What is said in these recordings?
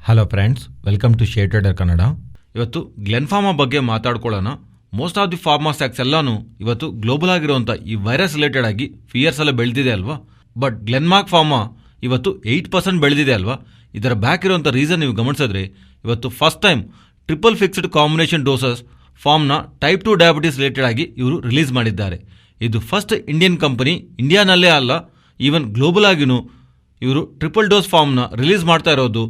Hello friends, welcome to share trader Kannada. ಇವತ್ತು ಗ್ಲೆನ್ಫಾರ್ಮಾ ಬಗ್ಗೆ ಮಾತಾಡ್ಕೊಳ್ಳೋಣ. Most of the pharma stocks ಎಲ್ಲಾನು ಇವತ್ತು ಗ್ಲೋಬಲ್ ಆಗಿರುವಂಥ ಈ ವೈರಸ್ ರಿಲೇಟೆಡ್ ಆಗಿ ಫಿಯರ್ಸ್ ಎಲ್ಲ ಬೆಳೆದಿದೆ ಅಲ್ವಾ. ಬಟ್ ಗ್ಲೆನ್ಮಾರ್ಕ್ ಫಾರ್ಮಾ ಇವತ್ತು 8% ಬೆಳೆದಿದೆ ಅಲ್ವಾ. ಇದರ ಬ್ಯಾಕ್ ಇರುವಂಥ ರೀಸನ್ ನೀವು ಗಮನಿಸಿದ್ರೆ, ಇವತ್ತು first time triple fixed combination doses ಫಾರ್ಮ್ನ ಟೈಪ್ 2 ಡಯಾಬಿಟೀಸ್ ರಿಲೇಟೆಡ್ ಆಗಿ ಇವರು ರಿಲೀಸ್ ಮಾಡಿದ್ದಾರೆ. ಇದು ಫಸ್ಟ್ ಇಂಡಿಯನ್ ಕಂಪನಿ, ಇಂಡಿಯಾನಲ್ಲೇ ಅಲ್ಲ ಈವನ್ ಗ್ಲೋಬಲ್ ಆಗಿನೂ ಇವರು ಟ್ರಿಪಲ್ ಡೋಸ್ ಫಾರ್ಮ್ನ ರಿಲೀಸ್ ಮಾಡ್ತಾ ಇರೋದು.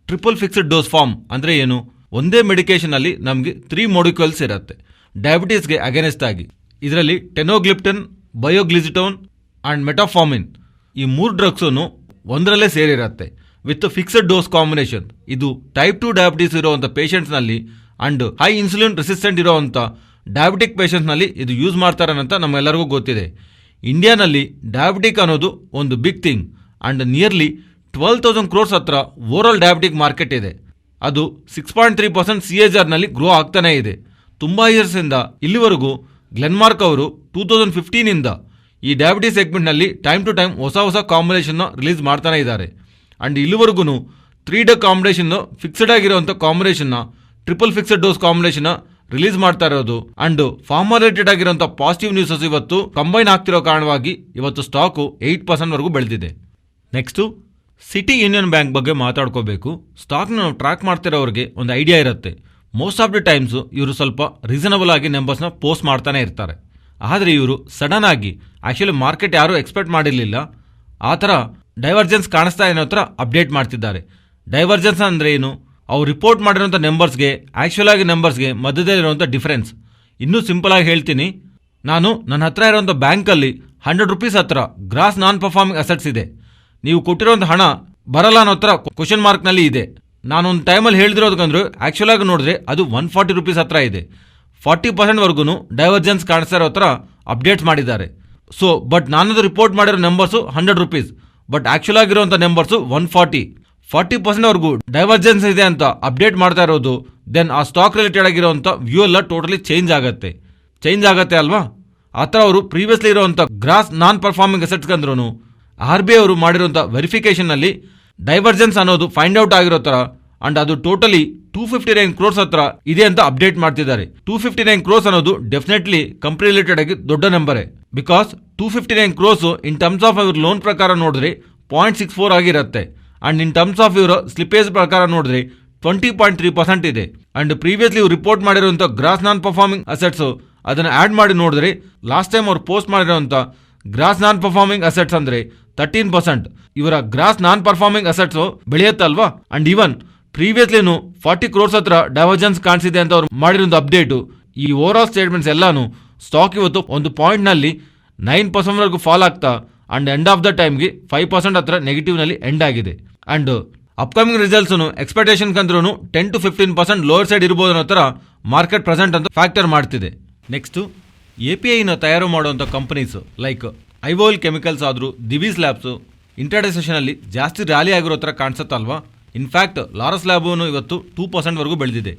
ಟ್ರಿಪಲ್ ಫಿಕ್ಸ್ಡ್ ಡೋಸ್ ಫಾರ್ಮ್ ಅಂದರೆ ಏನು? ಒಂದೇ ಮೆಡಿಕೇಶನಲ್ಲಿ ನಮಗೆ 3 ಮೊಲಿಕ್ಯೂಲ್ಸ್ ಇರುತ್ತೆ ಡಯಾಬಿಟೀಸ್ಗೆ ಅಗೇನೆಸ್ಟ್ ಆಗಿ. ಇದರಲ್ಲಿ ಟೆನೋಗ್ಲಿಪ್ಟನ್, ಬಯೋಗ್ಲಿಸಿಟೋನ್ ಆ್ಯಂಡ್ ಮೆಟಾಫಾರ್ಮಿನ್ ಈ 3 ಡ್ರಗ್ಸನ್ನು ಒಂದರಲ್ಲೇ ಸೇರಿರುತ್ತೆ ವಿತ್ ಫಿಕ್ಸ್ಡ್ ಡೋಸ್ ಕಾಂಬಿನೇಷನ್. ಇದು ಟೈಪ್ 2 ಡಯಾಬಿಟೀಸ್ ಇರುವಂಥ ಪೇಷಂಟ್ಸ್ನಲ್ಲಿ ಆ್ಯಂಡ್ ಹೈ ಇನ್ಸುಲಿನ್ ರೆಸಿಸ್ಟೆಂಟ್ ಇರೋವಂಥ ಡಯಾಬಿಟಿಕ್ ಪೇಷಂಟ್ಸ್ನಲ್ಲಿ ಇದು ಯೂಸ್ ಮಾಡ್ತಾರೆ ಅಂತ ನಮ್ಮೆಲ್ಲರಿಗೂ ಗೊತ್ತಿದೆ. ಇಂಡಿಯಾನಲ್ಲಿ ಡಯಾಬಿಟಿಕ್ ಅನ್ನೋದು ಒಂದು big thing and nearly 12,000 crores ಹತ್ರ ಓವರಾಲ್ ಡಯಾಬಿಟಿಕ್ ಮಾರ್ಕೆಟ್ ಇದೆ. ಅದು 6.3% CAGRನಲ್ಲಿ ಗ್ರೋ ಆಗ್ತಾನೇ ಇದೆ. ತುಂಬ ಇಯರ್ಸಿಂದ ಇಲ್ಲಿವರೆಗೂ ಗ್ಲೆನ್ಮಾರ್ಕ್ ಅವರು 2015ಇಂದ ಈ ಡಯಾಬಿಟಿಸ್ ಸೆಗ್ಮೆಂಟ್ನಲ್ಲಿ ಟೈಮ್ ಟು ಟೈಮ್ ಹೊಸ ಕಾಂಬಿನೇಷನ್ನ ರಿಲೀಸ್ ಮಾಡ್ತಾನೆ ಇದ್ದಾರೆ. ಆ್ಯಂಡ್ ಇಲ್ಲಿವರೆಗೂ 3 ಡ ಕಾಂಬಿನೇಷನ್ ಫಿಕ್ಸ್ಡ್ ಆಗಿರುವಂಥ ಕಾಂಬಿನೇಷನ್ನ ಟ್ರಿಪಲ್ ಫಿಕ್ಸ್ಡ್ ಡೋಸ್ ಕಾಂಬಿನೇಷನ್ನ ರಿಲೀಸ್ ಮಾಡ್ತಾ ಇರೋದು. ಆ್ಯಂಡ್ ಫಾರ್ಮಾ ರಿಲೇಟೆಡ್ ಆಗಿರುವಂಥ ಪಾಸಿಟಿವ್ ನ್ಯೂಸಸ್ ಇವತ್ತು ಕಂಬೈನ್ ಆಗ್ತಿರೋ ಕಾರಣವಾಗಿ ಇವತ್ತು ಸ್ಟಾಕು 8% ಬೆಳೆದಿದೆ. ನೆಕ್ಸ್ಟು ಸಿಟಿ ಯೂನಿಯನ್ ಬ್ಯಾಂಕ್ ಬಗ್ಗೆ ಮಾತಾಡ್ಕೋಬೇಕು. ಸ್ಟಾಕ್ನ ನಾವು ಟ್ರ್ಯಾಕ್ ಮಾಡ್ತಿರೋರಿಗೆ ಒಂದು ಐಡಿಯಾ ಇರುತ್ತೆ. ಮೋಸ್ಟ್ ಆಫ್ ದಿ ಟೈಮ್ಸು ಇವರು ಸ್ವಲ್ಪ ರೀಸನಬಲ್ ಆಗಿ ನಂಬರ್ಸ್ನ ಪೋಸ್ಟ್ ಮಾಡ್ತಾನೆ ಇರ್ತಾರೆ. ಆದರೆ ಇವರು ಸಡನ್ ಆಗಿ ಆ್ಯಕ್ಚುಲಿ ಮಾರ್ಕೆಟ್ ಯಾರೂ ಎಕ್ಸ್ಪೆಕ್ಟ್ ಮಾಡಿರಲಿಲ್ಲ, ಆ ಥರ ಡೈವರ್ಜೆನ್ಸ್ ಕಾಣಿಸ್ತಾ ಏನೋ ಥರ ಅಪ್ಡೇಟ್ ಮಾಡ್ತಿದ್ದಾರೆ. ಡೈವರ್ಜೆನ್ಸ್ ಅಂದರೆ ಏನು? ಅವ್ರು ರಿಪೋರ್ಟ್ ಮಾಡಿರೋಂಥ ನಂಬರ್ಸ್ಗೆ ಆ್ಯಕ್ಚುಲ್ ಆಗಿ ನಂಬರ್ಸ್ಗೆ ಮಧ್ಯದಲ್ಲಿರುವಂಥ ಡಿಫ್ರೆನ್ಸ್. ಇನ್ನೂ ಸಿಂಪಲ್ ಆಗಿ ಹೇಳ್ತೀನಿ, ನಾನು ನನ್ನ ಹತ್ರ ಇರೋಂಥ ಬ್ಯಾಂಕಲ್ಲಿ 100 rupees ಹತ್ರ ಗ್ರಾಸ್ ನಾನ್ ಪರ್ಫಾರ್ಮಿಂಗ್ ಅಸೆಟ್ಸ್ ಇದೆ. ನೀವು ಕೊಟ್ಟಿರೋಂಥ ಹಣ ಬರಲ್ಲ ಅನ್ನೋ ಹತ್ರ ಕ್ವಶನ್ ಮಾರ್ಕ್ನಲ್ಲಿ ಇದೆ. ನಾನೊಂದು ಟೈಮಲ್ಲಿ ಹೇಳ್ದಿರೋದಕ್ಕಂದ್ರೆ ಆ್ಯಕ್ಚುಲ್ ಆಗಿ ನೋಡಿದ್ರೆ ಅದು 140 rupees ಹತ್ರ ಇದೆ. 40%ವರೆಗೂ ಡೈವರ್ಜೆನ್ಸ್ ಕಾಣಿಸ್ತಾ ಇರೋ ಥರ ಅಪ್ಡೇಟ್ಸ್ ಮಾಡಿದ್ದಾರೆ. ಸೊ ಬಟ್ ನಾನದು ರಿಪೋರ್ಟ್ ಮಾಡಿರೋ ನಂಬರ್ಸು 100 rupees, ಬಟ್ ಆ್ಯಕ್ಚುಲ್ ಆಗಿರೋಂಥ ನಂಬರ್ಸು 140% ಡೈವರ್ಜೆನ್ಸ್ ಇದೆ ಅಂತ ಅಪ್ಡೇಟ್ ಮಾಡ್ತಾ ಇರೋದು. ದೆನ್ ಆ ಸ್ಟಾಕ್ ರಿಲೇಟೆಡ್ ಆಗಿರೋಂಥ ವ್ಯೂ ಎಲ್ಲ ಟೋಟಲಿ ಚೇಂಜ್ ಆಗುತ್ತೆ ಅಲ್ವಾ. ಆ ಥರ ಅವರು ಪ್ರೀವಿಯಸ್ಲಿ ಇರೋವಂಥ ಗ್ರಾಸ್ ನಾನ್ ಪರ್ಫಾರ್ಮಿಂಗ್ ಅಸೆಟ್ಸ್ ಅಂದ್ರೂ RBI ಅವರು ಮಾಡಿರೋಂಥ ವೆರಿಫಿಕೇಷನ್ನಲ್ಲಿ ಡೈವರ್ಜೆನ್ಸ್ ಅನ್ನೋದು ಫೈಂಡ್ ಔಟ್ ಆಗಿರೋ ಥರ ಅಂಡ್ ಅದು ಟೋಟಲಿ 259 crores ಹತ್ರ ಇದೆ ಅಂತ ಅಪ್ಡೇಟ್ ಮಾಡ್ತಿದ್ದಾರೆ. 259 crores ಅನ್ನೋದು ಡೆಫಿನೆಟ್ಲಿ ಕಂಪ್ನಿ ರಿಲೇಟೆಡ್ ಆಗಿ ದೊಡ್ಡ ನಂಬರೇ. Because 259 crores in terms of ಇವ್ರ ಲೋನ್ ಪ್ರಕಾರ ನೋಡಿದ್ರೆ 0.64 ಆಗಿರುತ್ತೆ. ಅಂಡ್ ಇನ್ ಟರ್ಮ್ಸ್ ಆಫ್ ಇವರ ಸ್ಲಿಪೇಜ್ ಪ್ರಕಾರ ನೋಡಿದ್ರೆ 20.3% ಇದೆ. ಅಂಡ್ ಪ್ರೀವಿಯಸ್ಲಿ ಇವ್ರು ರಿಪೋರ್ಟ್ ಮಾಡಿರುವಂಥ ಗ್ರಾಸ್ ನಾನ್ ಪರ್ಫಾರ್ಮಿಂಗ್ ಅಸೆಟ್ಸು ಅದನ್ನು ಆ್ಯಡ್ ಮಾಡಿ ನೋಡಿದ್ರೆ ಲಾಸ್ಟ್ ಟೈಮ್ ಅವ್ರು ಪೋಸ್ಟ್ ಮಾಡಿರೋಂಥ ಗ್ರಾಸ್ ನಾನ್ ಪರ್ಫಾರ್ಮಿಂಗ್ ಅಸೆಟ್ಸ್ ಅಂದರೆ 13%. ಇವರ ಗ್ರಾಸ್ ನಾನ್ ಪರ್ಫಾರ್ಮಿಂಗ್ ಅಸೆಟ್ಸು ಬೆಳೆಯುತ್ತಲ್ವಾ. ಅಂಡ್ ಈವನ್ ಪ್ರೀವಿಯಸ್ಲಿನೂ 40 crores ಹತ್ರ ಡೈವರ್ಜೆನ್ಸ್ ಕಾಣಿಸಿದೆ ಅಂತ ಅವ್ರು ಮಾಡಿರೋದು ಅಪ್ಡೇಟು. ಈ ಓವರ್ ಆಲ್ ಸ್ಟೇಟ್ಮೆಂಟ್ಸ್ ಎಲ್ಲಾನು ಸ್ಟಾಕ್ ಇವತ್ತು ಒಂದು ಪಾಯಿಂಟ್ನಲ್ಲಿ 9% ಫಾಲ್ ಆಗ್ತಾ ಅಂಡ್ ಎಂಡ್ ಆಫ್ ದ ಟೈಮ್ಗೆ 5% ಹತ್ರ ನೆಗೆಟಿವ್ನಲ್ಲಿ ಎಂಡ್ ಆಗಿದೆ. ಅಂಡ್ ಅಪ್ಕಮಿಂಗ್ ರಿಸಲ್ಟ್ಸು ಎಕ್ಸ್ಪೆಕ್ಟೇಷನ್ ಕಂದ್ರೂ 10 to 15% ಲೋವರ್ ಸೈಡ್ ಇರ್ಬೋದು ಅನ್ನೋ ಥರ ಮಾರ್ಕೆಟ್ ಪ್ರೆಸೆಂಟ್ ಅಂತ ಫ್ಯಾಕ್ಟರ್ ಮಾಡ್ತಿದೆ. ನೆಕ್ಸ್ಟು APIನ ತಯಾರು ಮಾಡುವಂಥ ಕಂಪನೀಸು ಲೈಕ್ ಐವೋಲ್ ಕೆಮಿಕಲ್ಸ್ ಆದರೂ ದಿವಿ ಲ್ಯಾಬ್ಸು ಇಂಟ್ರಾಡೇ ಸೆಷನಲ್ಲಿ ಜಾಸ್ತಿ ರ್ಯಾಲಿ ಆಗಿರೋ ಥರ ಕಾಣಿಸುತ್ತಲ್ವಾ. ಇನ್ಫ್ಯಾಕ್ಟ್ ಲಾರಸ್ ಲ್ಯಾಬೂ ಇವತ್ತು 2% ಬೆಳೆದಿದೆ.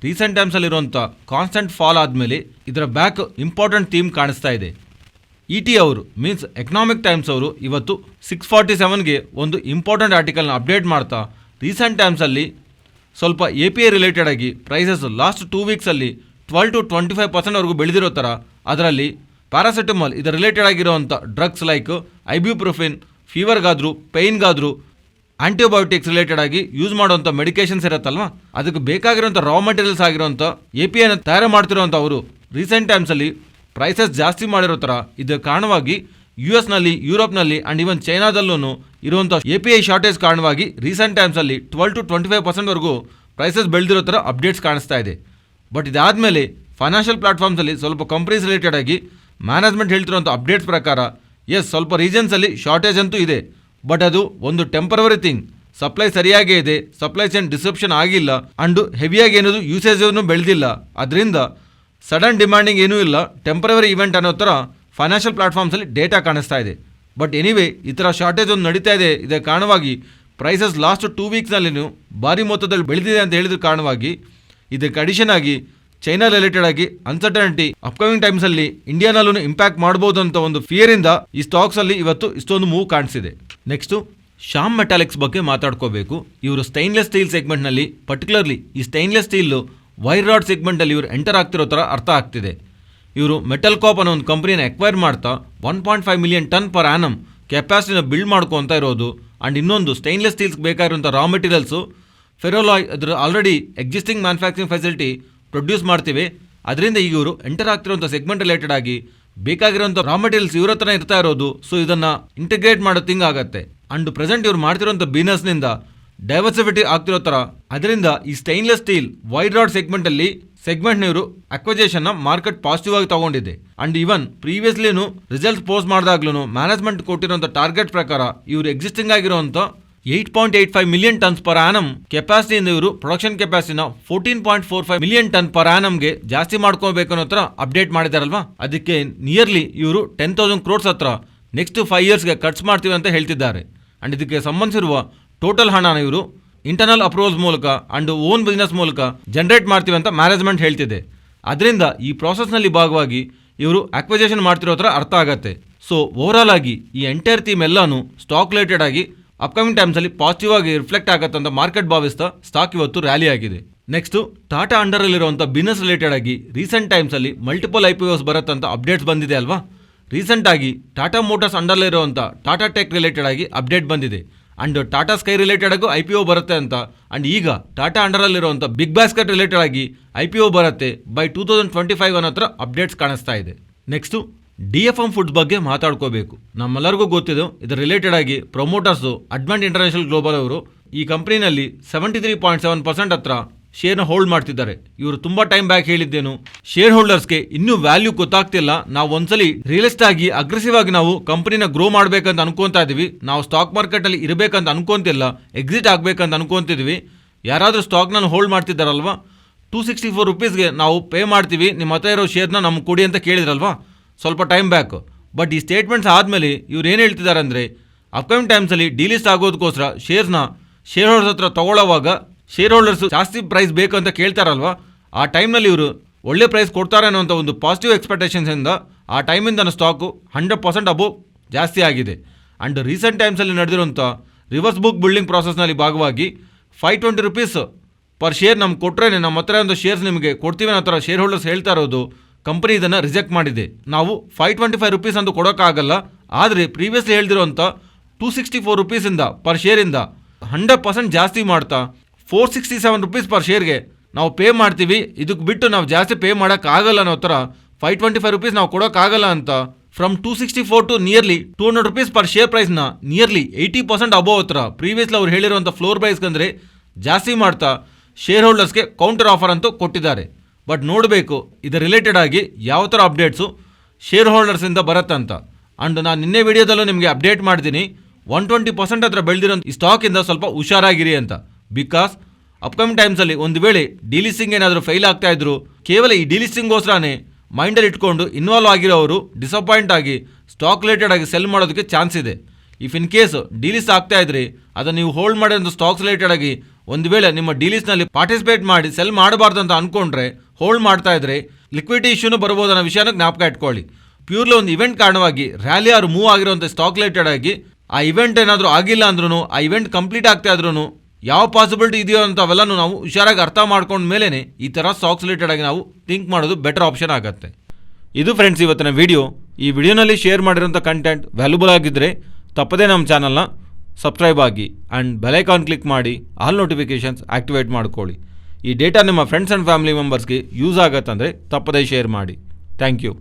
ರೀಸೆಂಟ್ ಟೈಮ್ಸಲ್ಲಿರುವಂಥ ಕಾನ್ಸ್ಟೆಂಟ್ ಫಾಲ್ ಆದಮೇಲೆ ಇದರ ಬ್ಯಾಕ್ ಇಂಪಾರ್ಟೆಂಟ್ ಥೀಮ್ ಕಾಣಿಸ್ತಾ ಇದೆ. ET ಅವರು ಮೀನ್ಸ್ ಎಕನಾಮಿಕ್ ಟೈಮ್ಸ್ ಅವರು ಇವತ್ತು 647ಗೆ ಒಂದು ಇಂಪಾರ್ಟೆಂಟ್ ಆರ್ಟಿಕಲ್ನ ಅಪ್ಡೇಟ್ ಮಾಡ್ತಾ ರೀಸೆಂಟ್ ಟೈಮ್ಸಲ್ಲಿ ಸ್ವಲ್ಪ API ರಿಲೇಟೆಡ್ ಆಗಿ ಪ್ರೈಸಸ್ ಲಾಸ್ಟ್ 2 ವೀಕ್ಸಲ್ಲಿ 12 to 25% ಬೆಳೆದಿರೋ ಥರ, ಅದರಲ್ಲಿ ಪ್ಯಾರಾಸೆಟಮಾಲ್ ಇದರ ರಿಲೇಟೆಡ್ ಆಗಿರೋವಂಥ ಡ್ರಗ್ಸ್ ಲೈಕ್ ಐಬ್ಯೂಪ್ರೋಫಿನ್ ಫೀವರ್ಗಾದರೂ ಪೇಯ್ನ್ಗಾದರೂ ಆಂಟಿಬಯೋಟಿಕ್ಸ್ ರಿಲೇಟೆಡ್ ಆಗಿ ಯೂಸ್ ಮಾಡುವಂಥ ಮೆಡಿಕೇಶನ್ಸ್ ಇರುತ್ತಲ್ವ, ಅದಕ್ಕೆ ಬೇಕಾಗಿರೋಂಥ ರಾ ಮೆಟೀರಿಯಲ್ಸ್ ಆಗಿರೋಂಥ APIನ ತಯಾರು ಮಾಡ್ತಿರೋಂಥ ಅವರು ರೀಸೆಂಟ್ ಟೈಮ್ಸಲ್ಲಿ ಪ್ರೈಸಸ್ ಜಾಸ್ತಿ ಮಾಡಿರೋ ಥರ. ಇದರ ಕಾರಣವಾಗಿ US ನಲ್ಲಿ, ಯುರೋಪ್ನಲ್ಲಿ ಆ್ಯಂಡ್ ಈವನ್ ಚೈನಾದಲ್ಲೂ ಇರುವಂಥ API ಶಾರ್ಟೇಜ್ ಕಾರಣವಾಗಿ ರೀಸೆಂಟ್ ಟೈಮ್ಸಲ್ಲಿ 12 to 25% ಪ್ರೈಸಸ್ ಬೆಳೆದಿರೋ ಥರ ಅಪ್ಡೇಟ್ಸ್ ಕಾಣಿಸ್ತಾ ಇದೆ. ಬಟ್ ಇದಾದಮೇಲೆ ಫೈನಾನ್ಷಿಯಲ್ ಪ್ಲಾಟ್ಫಾರ್ಮ್ಸಲ್ಲಿ ಸ್ವಲ್ಪ ಕಂಪ್ನೀಸ್ ರಿಲೇಟೆಡ್ ಆಗಿ ಮ್ಯಾನೇಜ್ಮೆಂಟ್ ಹೇಳ್ತಿರೋಂಥ ಅಪ್ಡೇಟ್ಸ್ ಪ್ರಕಾರ ಸ್ವಲ್ಪ ರೀಜನ್ಸಲ್ಲಿ ಶಾರ್ಟೇಜ್ ಅಂತೂ ಇದೆ, ಬಟ್ ಅದು ಒಂದು ಟೆಂಪರವರಿ ಥಿಂಗ್. ಸಪ್ಲೈ ಸರಿಯಾಗೇ ಇದೆ, ಸಪ್ಲೈ ಚೈನ್ ಡಿಸ್ರಪ್ಷನ್ ಆಗಿಲ್ಲ ಅಂಡ್ ಹೆವಿಯಾಗಿ ಏನದು ಯೂಸೇಜನ್ನು ಬೆಳೆದಿಲ್ಲ. ಅದರಿಂದ ಸಡನ್ ಡಿಮ್ಯಾಂಡಿಂಗ್ ಏನೂ ಇಲ್ಲ, ಟೆಂಪರವರಿ ಇವೆಂಟ್ ಅನ್ನೋ ಥರ ಫೈನಾನ್ಷಿಯಲ್ ಪ್ಲಾಟ್ಫಾರ್ಮ್ಸಲ್ಲಿ ಡೇಟಾ ಕಾಣಿಸ್ತಾ ಇದೆ. ಬಟ್ ಎನಿವೇ ಈ ಥರ ಶಾರ್ಟೇಜ್ ಒಂದು ನಡೀತಾ ಇದೆ. ಇದರ ಕಾರಣವಾಗಿ ಪ್ರೈಸಸ್ ಲಾಸ್ಟ್ 2 ವೀಕ್ಸ್ನಲ್ಲಿ ಭಾರಿ ಮೊತ್ತದಲ್ಲಿ ಬೆಳೆದಿದೆ ಅಂತ ಹೇಳಿದ್ರ ಕಾರಣವಾಗಿ ಇದಕ್ಕೆ ಅಡಿಷನ್ ಆಗಿ ಚೈನಾ ರಿಲೇಟೆಡ್ ಆಗಿ ಅನ್ಸರ್ಟನಿಟಿ ಅಪ್ಕಮಿಂಗ್ ಟೈಮ್ಸಲ್ಲಿ ಇಂಡಿಯಾನಲ್ಲೂ ಇಂಪ್ಯಾಕ್ಟ್ ಮಾಡ್ಬೋದು ಅಂತ ಒಂದು ಫಿಯರಿಂದ ಈ ಸ್ಟಾಕ್ಸಲ್ಲಿ ಇವತ್ತು ಇಷ್ಟೊಂದು ಮೂವ್ ಕಾಣಿಸಿದೆ. ನೆಕ್ಸ್ಟು ಶ್ಯಾಮ್ ಮೆಟಾಲಿಕ್ಸ್ ಬಗ್ಗೆ ಮಾತಾಡ್ಕೋಬೇಕು. ಇವರು ಸ್ಟೈನ್ಲೆಸ್ ಸ್ಟೀಲ್ ಸೆಗ್ಮೆಂಟ್ನಲ್ಲಿ, ಪರ್ಟಿಕ್ಯುಲರ್ಲಿ ಈ ಸ್ಟೈನ್ಲೆಸ್ ಸ್ಟೀಲ್ ವೈರ್ ರಾಡ್ ಸೆಗ್ಮೆಂಟಲ್ಲಿ ಇವರು ಎಂಟರ್ ಆಗ್ತಿರೋ ಥರ ಅರ್ಥ ಆಗ್ತಿದೆ. ಇವರು ಮೆಟಲ್ ಕಾಪ್ ಅನ್ನೋ ಒಂದು ಕಂಪ್ನಿನ ಎಕ್ವೈರ್ ಮಾಡ್ತಾ 1.5 ಮಿಲಿಯನ್ ಟನ್ ಪರ್ ಆ್ಯನಮ್ ಕೆಪಾಸಿಟಿನ ಬಿಲ್ಡ್ ಮಾಡ್ಕೊತಾ ಇರೋದು. ಆ್ಯಂಡ್ ಇನ್ನೊಂದು ಸ್ಟೈನ್ಲೆಸ್ ಸ್ಟೀಲ್ಸ್ಗೆ ಬೇಕಾಗಿರುವಂಥ ರಾ ಮೆಟೀರಿಯಲ್ಸು ಫೆರೋಲಾಯ್ ಅದರ already existing manufacturing facility produce ಮಾಡ್ತೀವಿ. ಅದರಿಂದ ಈಗ ಇವರು ಎಂಟರ್ ಆಗ್ತಿರೋಂಥ ಸೆಗ್ಮೆಂಟ್ ರಿಲೇಟೆಡ್ ಆಗಿ ಬೇಕಾಗಿರೋಂಥ ರಾ ಮೆಟೀರಿಯಲ್ಸ್ ಇವ್ರ ಹತ್ರ ಇರ್ತಾ ಇರೋದು. ಸೊ ಇದನ್ನು ಇಂಟಿಗ್ರೇಟ್ ಮಾಡೋ ಥಿಂಗ್ ಆಗುತ್ತೆ. ಅಂಡ್ ಪ್ರೆಸೆಂಟ್ ಇವ್ರು ಮಾಡ್ತಿರೋಂಥ ಬಿಸ್ನೆಸ್ನಿಂದ ಡೈವರ್ಸಿಫಿಟಿ ಆಗ್ತಿರೋ ಥರ, ಅದರಿಂದ ಈ ಸ್ಟೈನ್ಲೆಸ್ ಸ್ಟೀಲ್ ವೈಡ್ ರಾಡ್ ಸೆಗ್ಮೆಂಟ್ನ ಇವರು ಅಕ್ವಜೇಷನ್ನ ಮಾರ್ಕೆಟ್ ಪಾಸಿಟಿವ್ ಆಗಿ ತಗೊಂಡಿದೆ. ಅಂಡ್ ಈವನ್ ಪ್ರೀವಿಯಸ್ಲಿನೂ ರಿಸಲ್ಟ್ಸ್ ಪೋಸ್ಟ್ ಮಾಡಿದಾಗ್ಲೂ ಮ್ಯಾನೇಜ್ಮೆಂಟ್ ಕೊಟ್ಟಿರೋಂಥ ಟಾರ್ಗೆಟ್ ಪ್ರಕಾರ ಇವರು ಎಕ್ಸಿಸ್ಟಿಂಗ್ ಆಗಿರುವಂಥ 8.85 ಮಿಲಿಯನ್ ಟನ್ಸ್ ಪರ್ ಆ್ಯನಮ್ ಕೆಪಾಸಿಟಿಯಿಂದ ಇವರು ಪ್ರೊಡಕ್ಷನ್ ಕೆಪಾಸಿಟಿನ 14.45 ಮಿಲಿಯನ್ ಟನ್ ಪರ್ ಆ್ಯನಮ್ಗೆ ಜಾಸ್ತಿ ಮಾಡ್ಕೋಬೇಕು ಅನ್ನೋ ಥರ ಅಪ್ಡೇಟ್ ಮಾಡಿದಾರಲ್ವಾ. ಅದಕ್ಕೆ ನಿಯರ್ಲಿ ಇವರು 10,000 crores ಹತ್ರ ನೆಕ್ಸ್ಟ್ 5 yearsಗೆ ಖರ್ಚು ಮಾಡ್ತೀವಿ ಅಂತ ಹೇಳ್ತಿದ್ದಾರೆ. ಅಂಡ್ ಇದಕ್ಕೆ ಸಂಬಂಧಿಸಿರುವ ಟೋಟಲ್ ಹಣನ ಇವರು ಇಂಟರ್ನಲ್ ಅಪ್ರೂವಲ್ಸ್ ಮೂಲಕ ಅಂಡ್ ಓನ್ ಬಿಸ್ನೆಸ್ ಮೂಲಕ ಜನರೇಟ್ ಮಾಡ್ತೀವಿ ಅಂತ ಮ್ಯಾನೇಜ್ಮೆಂಟ್ ಹೇಳ್ತಿದೆ. ಅದರಿಂದ ಈ ಪ್ರಾಸೆಸ್ನಲ್ಲಿ ಭಾಗವಾಗಿ ಇವರು ಅಕ್ವಿಜಿಷನ್ ಮಾಡ್ತಿರೋ ಥರ ಅರ್ಥ ಆಗತ್ತೆ. ಸೊ ಓವರಾಲ್ ಆಗಿ ಈ ಎಂಟೈರ್ ಥೀಮ್ ಎಲ್ಲಾನು ಸ್ಟಾಕ್ ರಿಲೇಟೆಡ್ ಆಗಿ ಅಪ್ಕಮಿಂಗ್ ಟೈಮ್ಸಲ್ಲಿ ಪಾಸಿಟಿವ್ ಆಗಿ ರಿಫ್ಲೆಕ್ಟ್ ಆಗುತ್ತೆ ಅಂತ ಮಾರ್ಕೆಟ್ ಭಾವಿಸ್ತಾ ಸ್ಟಾಕ್ ಇವತ್ತು ರ್ಯಾಲಿ ಆಗಿದೆ. ನೆಕ್ಸ್ಟು ಟಾಟಾ ಅಂಡರಲ್ಲಿರುವಂಥ ಬಿಸ್ನೆಸ್ ರಿಲೇಟೆಡ್ ಆಗಿ ರೀಸೆಂಟ್ ಟೈಮ್ಸಲ್ಲಿ ಮಲ್ಟಿಪಲ್ IPOs ಬರುತ್ತಂತ ಅಪ್ಡೇಟ್ಸ್ ಬಂದಿದೆ ಅಲ್ವಾ. ರೀಸೆಂಟಾಗಿ ಟಾಟಾ ಮೋಟರ್ಸ್ ಅಂಡರ್ಲಿರುವಂಥ ಟಾಟಾ ಟೆಕ್ ರಿಲೇಟೆಡ್ ಆಗಿ ಅಪ್ಡೇಟ್ ಬಂದಿದೆ. ಅಂಡ್ ಟಾಟಾ ಸ್ಕೈ ರಿಲೇಟೆಡ್ ಆಗು IPO ಬರುತ್ತೆ ಅಂತ. ಅಂಡ್ ಈಗ ಟಾಟಾ ಅಂಡರಲ್ಲಿರುವಂಥ ಬಿಗ್ ಬಾಸ್ಕೆಟ್ ರಿಲೇಟೆಡ್ ಆಗಿ IPO ಬರುತ್ತೆ ಬೈ 2025 ಅನ್ನೋ ಹತ್ರ ಅಪ್ಡೇಟ್ಸ್ ಕಾಣಿಸ್ತಾ ಇದೆ. ನೆಕ್ಸ್ಟು DFM ಫುಡ್ಸ್ ಬಗ್ಗೆ ಮಾತಾಡ್ಕೋಬೇಕು. ನಮ್ಮೆಲ್ಲರಿಗೂ ಗೊತ್ತಿದೆ, ಇದರ ರಿಲೇಟೆಡ್ ಆಗಿ ಪ್ರೊಮೋಟರ್ಸು ಅಡ್ವಾಂಟ್ ಇಂಟರ್ನ್ಯಾಷನಲ್ ಗ್ಲೋಬಲ್ ಅವರು ಈ ಕಂಪ್ನಿನಲ್ಲಿ 73.7% ಹತ್ರ ಶೇರ್ನ ಹೋಲ್ಡ್ ಮಾಡ್ತಿದ್ದಾರೆ. ಇವರು ತುಂಬ ಟೈಮ್ ಬ್ಯಾಕ್ ಹೇಳಿದ್ದೇನು, ಶೇರ್ ಹೋಲ್ಡರ್ಸ್ಗೆ ಇನ್ನೂ ವ್ಯಾಲ್ಯೂ ಗೊತ್ತಾಗ್ತಿಲ್ಲ, ನಾವು ಒಂದ್ಸಲಿ ರಿಯಲಿಸ್ಟ್ ಆಗಿ ಅಗ್ರೆಸಿವ್ ಆಗಿ ನಾವು ಕಂಪ್ನಿನ ಗ್ರೋ ಮಾಡ್ಬೇಕಂತ ಅನ್ಕೊಂತಾ ಇದೀವಿ, ನಾವು ಸ್ಟಾಕ್ ಮಾರ್ಕೆಟಲ್ಲಿ ಇರಬೇಕಂತ ಅನ್ಕೊಂತಿಲ್ಲ, ಎಕ್ಸಿಟ್ ಆಗ್ಬೇಕಂತ ಅನ್ಕೊಂತಿದ್ವಿ. ಯಾರಾದರೂ ಸ್ಟಾಕ್ನ ಹೋಲ್ಡ್ ಮಾಡ್ತಿದ್ದಾರಲ್ವಾ, 264 rupeesಗೆ ನಾವು ಪೇ ಮಾಡ್ತೀವಿ, ನಿಮ್ಮ ಹತ್ರ ಇರೋ ಶೇರ್ನ ನಮ್ಗೆ ಕೊಡಿ ಅಂತ ಕೇಳಿದ್ರಲ್ವಾ ಸ್ವಲ್ಪ ಟೈಮ್ ಬ್ಯಾಕ್. ಬಟ್ ಈ ಸ್ಟೇಟ್ಮೆಂಟ್ಸ್ ಆದಮೇಲೆ ಇವ್ರು ಏನು ಹೇಳ್ತಿದ್ದಾರೆ ಅಂದರೆ, ಅಪ್ಕಮಿಂಗ್ ಟೈಮ್ಸಲ್ಲಿ ಡಿಲಿಸ್ಟ್ ಆಗೋದಕ್ಕೋಸ್ಕರ ಶೇರ್ಸ್ನ ಶೇರ್ ಹೋಲ್ಡರ್ಸ್ ಹತ್ರ ತೊಗೊಳ್ಳೋವಾಗ ಶೇರ್ ಹೋಲ್ಡರ್ಸು ಜಾಸ್ತಿ ಪ್ರೈಸ್ ಬೇಕು ಅಂತ ಕೇಳ್ತಾರಲ್ವ, ಆ ಟೈಮ್ನಲ್ಲಿ ಇವರು ಒಳ್ಳೆ ಪ್ರೈಸ್ ಕೊಡ್ತಾರೆ ಅನ್ನೋಂಥ ಒಂದು ಪಾಸಿಟಿವ್ ಎಕ್ಸ್ಪೆಕ್ಟೇಷನ್ಸಿಂದ ಆ ಟೈಮಿಂದ ಸ್ಟಾಕು 100% ಅಬೋವ್ ಜಾಸ್ತಿ ಆಗಿದೆ. ಆ್ಯಂಡ್ ರೀಸೆಂಟ್ ಟೈಮ್ಸಲ್ಲಿ ನಡೆದಿರುವಂಥ ರಿವರ್ಸ್ ಬುಕ್ ಬಿಲ್ಡಿಂಗ್ ಪ್ರಾಸೆಸ್ನಲ್ಲಿ ಭಾಗವಾಗಿ 520 rupees ಪರ್ ಶೇರ್ ನಮ್ಗೆ ಕೊಟ್ಟರೆ ನಮ್ಮ ಹತ್ರ ಒಂದು ಶೇರ್ಸ್ ನಿಮಗೆ ಕೊಡ್ತೀವಿ ಅನ್ನೋ ಥರ ಶೇರ್ ಹೋಲ್ಡರ್ಸ್ ಹೇಳ್ತಾ ಇರೋದು. ಕಂಪನಿ ಇದನ್ನು ರಿಜೆಕ್ಟ್ ಮಾಡಿದೆ. ನಾವು 525 rupees ಅಂತ ಕೊಡೋಕ್ಕಾಗಲ್ಲ, ಆದರೆ ಪ್ರೀವಿಯಸ್ಲಿ ಹೇಳ್ದಿರೋಂಥ 264 rupeesಯಿಂದ ಪರ್ ಶೇರಿಂದ 100% ಜಾಸ್ತಿ ಮಾಡ್ತಾ 467 rupees ಪರ್ ಶೇರ್ಗೆ ನಾವು ಪೇ ಮಾಡ್ತೀವಿ, ಇದಕ್ಕೆ ಬಿಟ್ಟು ನಾವು ಜಾಸ್ತಿ ಪೇ ಮಾಡೋಕ್ಕಾಗಲ್ಲ ಅನ್ನೋ ಥರ 525 rupees ನಾವು ಕೊಡೋಕ್ಕಾಗಲ್ಲ ಅಂತ from 264 to nearly 200 rupees per share ಪ್ರೈಸ್ನ ನಿಯರ್ಲಿ 80% ಅಬೋವ್ ಹತ್ರ ಪ್ರೀವಿಯಸ್ಲಿ ಅವ್ರು ಹೇಳಿರುವಂಥ ಫ್ಲೋರ್ ಪ್ರೈಸ್ಗಂದರೆ ಜಾಸ್ತಿ ಮಾಡ್ತಾ ಶೇರ್ ಹೋಲ್ಡರ್ಸ್ಗೆ ಕೌಂಟರ್ ಆಫರ್ ಅಂತೂ ಕೊಟ್ಟಿದ್ದಾರೆ. ಬಟ್ ನೋಡಬೇಕು ಇದರ ರಿಲೇಟೆಡ್ ಆಗಿ ಯಾವ ಥರ ಅಪ್ಡೇಟ್ಸು ಶೇರ್ ಹೋಲ್ಡರ್ಸಿಂದ ಬರುತ್ತಂತ. ಆ್ಯಂಡ್ ನಾನು ನಿನ್ನೆ ವಿಡಿಯೋದಲ್ಲೂ ನಿಮಗೆ ಅಪ್ಡೇಟ್ ಮಾಡ್ತೀನಿ, 120% ಹತ್ರ ಬೆಳೆದಿರೋ ಈ ಸ್ಟಾಕಿಂದ ಸ್ವಲ್ಪ ಹುಷಾರಾಗಿರಿ ಅಂತ. ಬಿಕಾಸ್ ಅಪ್ಕಮಿಂಗ್ ಟೈಮ್ಸಲ್ಲಿ ಒಂದು ವೇಳೆ ಡಿಲಿಸ್ಟಿಂಗ್ ಏನಾದರೂ ಫೇಲ್ ಆಗ್ತಾ ಇದ್ರು, ಕೇವಲ ಈ ಡಿಲಿಸ್ಟಿಂಗ್ಗೋಸ್ಕರನೇ ಮೈಂಡಲ್ಲಿ ಇಟ್ಕೊಂಡು ಇನ್ವಾಲ್ವ್ ಆಗಿರೋರು ಡಿಸಪಾಯಿಂಟ್ ಆಗಿ ಸ್ಟಾಕ್ ರಿಲೇಟೆಡ್ ಆಗಿ ಸೆಲ್ ಮಾಡೋದಕ್ಕೆ ಚಾನ್ಸ್ ಇದೆ. ಇಫ್ ಇನ್ ಕೇಸ್ ಡಿಲಿಸ್ಟ್ ಆಗ್ತಾ ಇದ್ರೆ ಅದನ್ನು ನೀವು ಹೋಲ್ಡ್ ಮಾಡಿರೋ ಸ್ಟಾಕ್ಸ್ ರಿಲೇಟೆಡ್ ಆಗಿ ಒಂದು ವೇಳೆ ನಿಮ್ಮ ಡಿಲಿಸ್ಟ್ನಲ್ಲಿ ಪಾರ್ಟಿಸಿಪೇಟ್ ಮಾಡಿ ಸೆಲ್ ಮಾಡಬಾರ್ದು ಅಂತ ಅಂದ್ಕೊಂಡ್ರೆ, ಹೋಲ್ಡ್ ಮಾಡ್ತಾ ಇದ್ರೆ ಲಿಕ್ವಿಡಿಟಿ ಇಶ್ಯೂನು ಬರ್ಬೋದು ಅನ್ನೋ ವಿಷಯನ ಜ್ಞಾಪಕ ಇಟ್ಕೊಳ್ಳಿ. ಪ್ಯೂರ್ಲಿ ಒಂದು ಇವೆಂಟ್ ಕಾರಣವಾಗಿ ರ್ಯಾಲಿ ಆರು ಮೂವ್ ಆಗಿರುವಂಥ ಸ್ಟಾಕ್ ರಿಲೇಟೆಡ್ ಆಗಿ ಆ ಇವೆಂಟ್ ಏನಾದರೂ ಆಗಿಲ್ಲ ಅಂದ್ರೂ, ಆ ಇವೆಂಟ್ ಕಂಪ್ಲೀಟ್ ಆಗ್ತಾ ಇದ್ರೂ ಯಾವ ಪಾಸಿಬಿಲಿಟಿ ಇದೆಯೋ ಅಂತ ಅವೆಲ್ಲನೂ ನಾವು ಹುಷಾರಾಗಿ ಅರ್ಥ ಮಾಡ್ಕೊಂಡ ಮೇಲೇ ಈ ಥರ ಸ್ಟಾಕ್ಸ್ ರಿಲೇಟೆಡ್ ಆಗಿ ನಾವು ಥಿಂಕ್ ಮಾಡೋದು ಬೆಟರ್ ಆಪ್ಷನ್ ಆಗುತ್ತೆ. ಇದು ಫ್ರೆಂಡ್ಸ್ ಇವತ್ತಿನ ವಿಡಿಯೋ. ಈ ವಿಡಿಯೋನಲ್ಲಿ ಶೇರ್ ಮಾಡಿರೋಂಥ ಕಂಟೆಂಟ್ ವ್ಯಾಲ್ಯೂಬಲ್ ಆಗಿದ್ದರೆ ತಪ್ಪದೇ ನಮ್ಮ ಚಾನಲ್ನ ಸಬ್ಸ್ಕ್ರೈಬ್ ಆಗಿ ಆ್ಯಂಡ್ ಬೆಲೈಕಾನ್ ಕ್ಲಿಕ್ ಮಾಡಿ ಆಲ್ ನೋಟಿಫಿಕೇಷನ್ಸ್ ಆ್ಯಕ್ಟಿವೇಟ್ ಮಾಡ್ಕೊಳ್ಳಿ. ಈ ಡೇಟಾ ನಿಮ್ಮ ಫ್ರೆಂಡ್ಸ್ ಆ್ಯಂಡ್ ಫ್ಯಾಮಿಲಿ ಮೆಂಬರ್ಸ್ಗೆ ಯೂಸ್ ಆಗತ್ತಂದರೆ ತಪ್ಪದೇ ಶೇರ್ ಮಾಡಿ. Thank you.